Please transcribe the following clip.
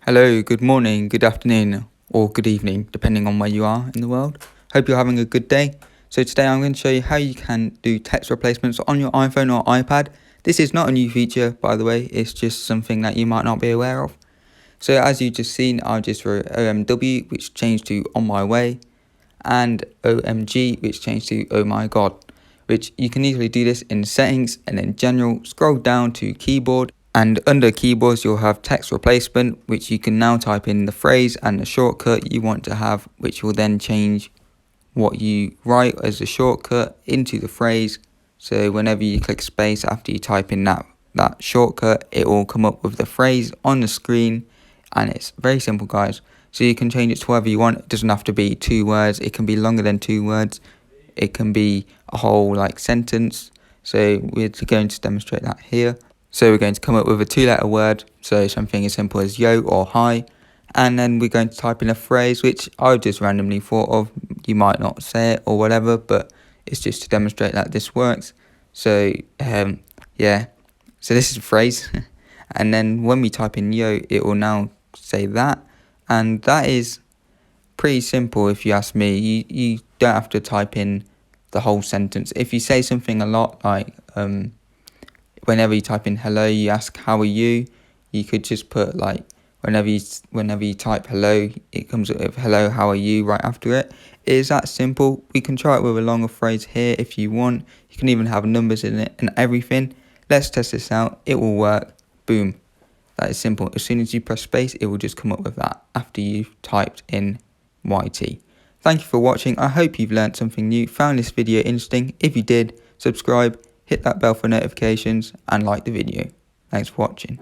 Hello, good morning, good afternoon, or good evening, depending on where you are in the world. Hope you're having a good day. So today I'm going to show you how you can do text replacements on your iPhone or iPad. This is not a new feature, by the way, it's just something that you might not be aware of. So as you just seen, I just wrote OMW, which changed to On My Way, and OMG, which changed to Oh My God, which you can easily do this in settings and then general, scroll down to keyboard, and under keyboards you'll have text replacement, which you can now type in the phrase and the shortcut you want to have, which will then change what you write as a shortcut into the phrase. So whenever you click space after you type in that shortcut, it will come up with the phrase on the screen, and it's very simple, guys. So you can change it to whatever you want. It doesn't have to be 2 words, it can be longer than 2 words, it can be a whole sentence. So we're going to demonstrate that here. So we're going to come up with a 2-letter word, so something as simple as yo or hi, and then we're going to type in a phrase which I've just randomly thought of. You might not say it or whatever, but it's just to demonstrate that this works. So yeah, so this is a phrase and then when we type in yo, it will now say that, and that is pretty simple if you ask me. You don't have to type in the whole sentence. If you say something a lot, like whenever you type in hello, you ask how are you, you could just put whenever you type hello, it comes up with hello, how are you right after it. It is that simple. We can try it with a longer phrase here if you want. You can even have numbers in it and everything. Let's test this out. It will work. Boom. That is simple. As soon as you press space, it will just come up with that after you've typed in YT. Thank you for watching. I hope you've learned something new, found this video interesting. If you did, subscribe, hit that bell for notifications, and like the video. Thanks for watching.